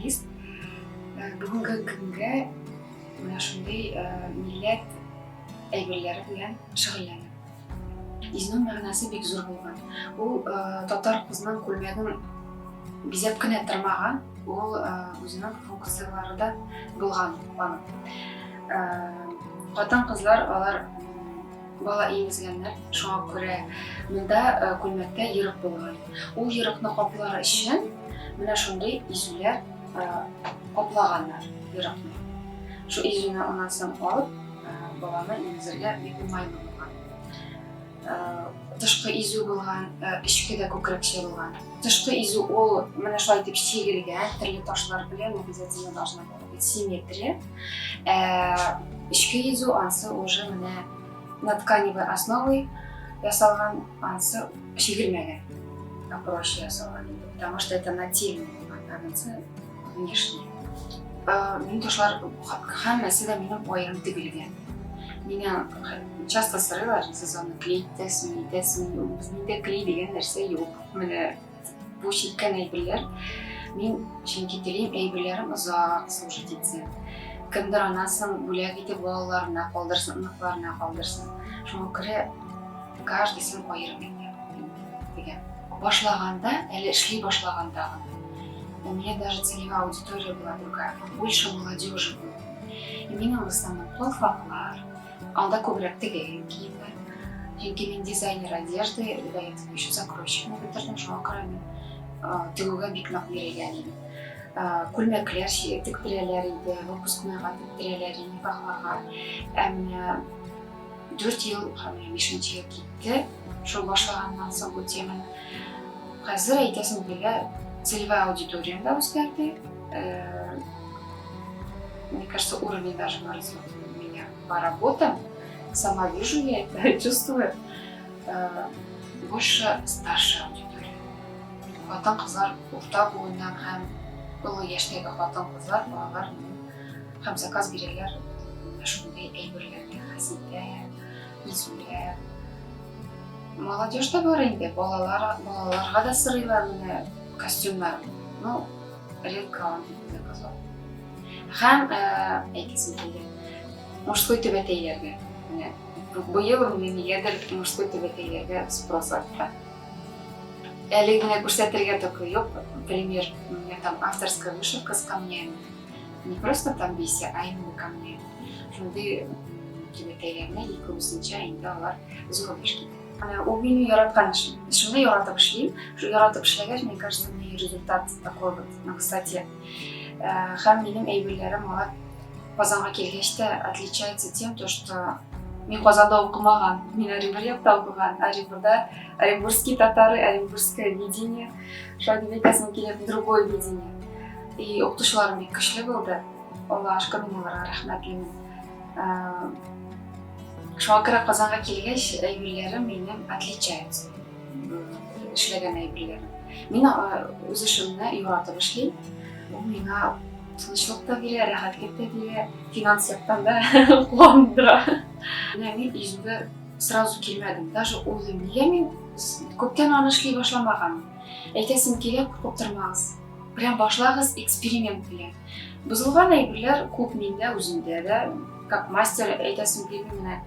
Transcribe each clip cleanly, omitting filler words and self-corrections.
журналист. Бүгінгі күнге мына шундай милләт әйберләре белән шөгыльләнәм. Изүнең мәгънәсе бик зур булган. Ул татар кызның күлмәген бизәп кенә тормаган, ул үзенең функцияларында булган. Хатын-кызлар алар бала имезгәннәр, шуңа күрә монда күлмәктә йөрек булган. Ул йөрекне каплар өчен менә шундый изүләр каплаганнар йөрекне. Шу изүне аннан соң алып, баланы имезергә бик уңай булган. Тышкы изү булган, эчке дә күкрәкчә булган. Тышкы изү ул менә шулай итеп чигелгән, төрле ташлар белән обязательно должна быть симметрия. Эчке изү ансы уже менә на тканевой основой ясалган, ансы чигелмәгән. Проще ясалган, потому что это нательный ансы внешний. Мин ташлар һәммәсе дә минем аягым тегелгән. Меня часто сорыйлар, сезонны клейтәсме, безнеңдә клей дигән нәрсә юк. Менә бу чиккән әйберләр, мин чөнки телим әйберләрем озак служить итсен. Кемдер анасын бүләк итеп балаларына калдырсын, ыныкларына калдырсын. Шуңа күрә каждыйсын аерым дигән. Башлаганда, әле эшли башлаганда у меня даже целевая аудитория была другая, больше молодежи было. И минем в основном полфаклар, анда күбрәк тегән киемнәр. Чөнки мин дизайнер одежды, до этого еще закройщикны бетердем, шуңа күрә мин тегүгә бик нык бирелгән идем. Күлмәкләр тектерәләр иде, выпускныйга тектерәләр, никахларга. Менә 4 ел, 5 ел китте, шул башлаганнан соң бу теманы. Хәзер әйтәсем килә, целевая аудитория да үзгәрде. Мне кажется, уровень даже нарастет у меня по работам. Сама вижу я это, чувствую. Больше старшая аудитория. Хатын-кызлар урта буыннан һәм олы яшьтәге хатын-кызлар, балалар һәм заказ бирәләр шундай әйберләргә, хәсидә, изүләр. Молодежь да бар инде, балаларга да сырыйлар менә костюмнар. Ну, редко заказал. Һәм әйтәсем килә, мужской түбәтәйләргә. Быел нигәдер мужской түбәтәйләргә спрос артты. Әле генә күрсәтергә только юк. Пример, у меня там авторская вышивка с камнями. Не просто там бисә, а именно камнями. Шундай түбәтәйләрне 2-нче айында алар зур эшли. Ул мине яраткан эшем. Шуны яратып эшлим. Шу яратып эшләгәч, мне кажется, у меня результат такой вот на высоте. Һәм минем әйберләрем алар Казанга килгәч тә отличается тем, что мин Казанда укымаган, мин Оренбургта укыган, оренбургский татары, оренбургское видение, шулай дип әйтәсем килә, другое видение. И укытучыларым бик көчле булды. Аллашка мин аларга рәхмәтлемен. Шуңа күрә Казанга килгәч, әйберләрем минем отличается. Эшләгән әйберләрем. Мин үз эшемне яратып эшлим. Ул миңа тынычлык та бирә, рәхәтлек тә бирә, финанс яктан да куандыра. Мин изүгә сразу килмәдем. Даже уйлыйм, нигә мин күптән аны эшли башламаган. Әйтәсем килә, куркып тормагыз. Прям башлагыз эксперимент белән. Бузылган әйберләр күп миндә, үземдә дә, как мастер әйтәсем килә,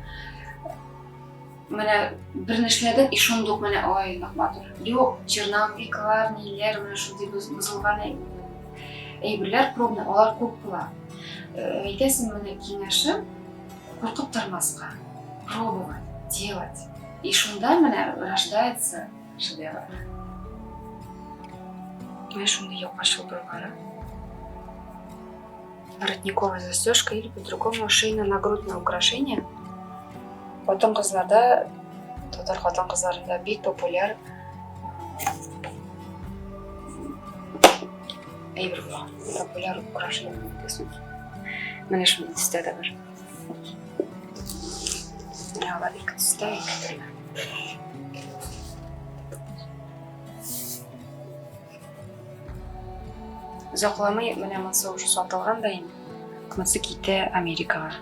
менә берне эшләдек, и шундук менә ай матур. Юк, черновиклар, ниләр, менә шундый бузылган әйберләр пробный, алар күп була. Әйтәсем, менә киңәшем куркып тормаска, пробовать, делать. И шунда менә рождается шедевр. Менә шундый япашыл булган. Воротниковая застежка или по-другому шейно-нагрудное украшение. Хатын-кызларда, татар хатын-кызларында бик популяр әйбер булган. Популяр украшение дисез. Менә шундый төстә дә бар. Менә алар ике төстә, ике төрле. Узакламый менә монсы уже сатылган да инде. Монсы китә Америкага.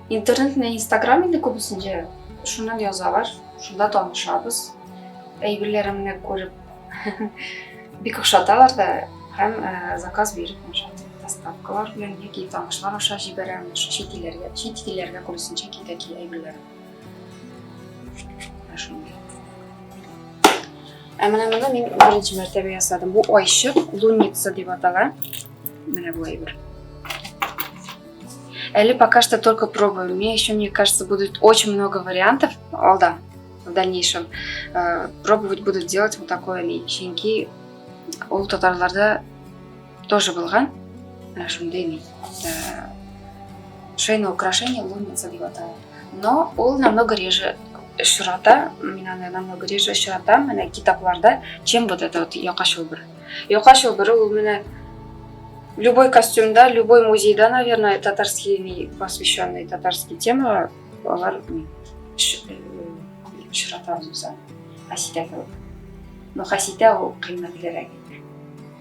Интернетне, Инстаграмда күбесенчә шуннан язалар, шунда танышабыз. Әйберләремне күреп бик охшаталар да, һәм заказ биреп доставкалар белән яки танышлар аша җибәрәм, чит илләргә күрсенчә китәки әйберләр. Шундай. Менә моны мин беренче мәртәбә ясадым. Бу айчык, лунница дип атала. Менә бу әйбер. Әле пока что только пробую. Мне кажется, будет очень много вариантов. Алда, в дальнейшем пробовать буду делать вот такое ли. Чөнки ул татарларда тоже булган. Шундай ни. Шейное украшение лунница дип атала. Но ул намного реже очрата, намного реже очратам менә китапларда, чем вот это вот яка чылбыр. Яка чылбыры ул менә любой костюмда, любой музейда, наверное, татарский, посвященный татарской теме, алар очрата үзүсен. Хасита кебек. Но хасита ул кыйммәтлерәк.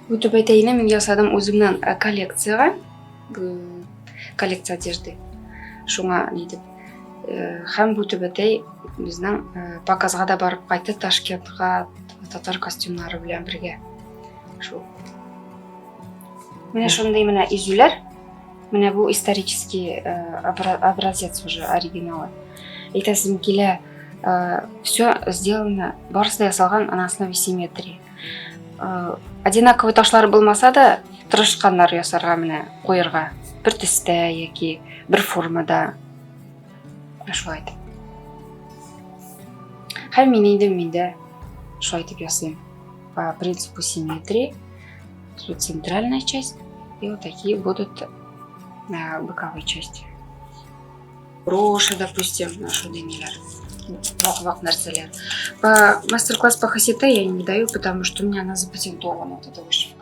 Бу түбәтәйне мин ясадым үземнән коллекцияга. Коллекция одежды. Шуңа нидеп. Һәм бу түбәтәй безнең показга да барып кайтты Ташкентка татар костюмнары белән бергә. Шу. Менә шундый менә изүләр. Менә бу исторический образец уже оригиналы. Әйтәсем килә, все сделано, барысы да ясалган на основе симметрии. Одинаковый ташлар булмаса да, тырышканнар ясарга менә куярга. Бер төстә яки бер формада. Шулай итеп. Һәм миндә шулай итеп ясыйм. По принципу симметрии. Тут центральная часть. И вот такие будут боковые части. Броши, допустим, наши деньгар. Вак нарцелер. Мастер-класс по хасите я не даю, потому что у меня она запатентована, вот эта вышивка.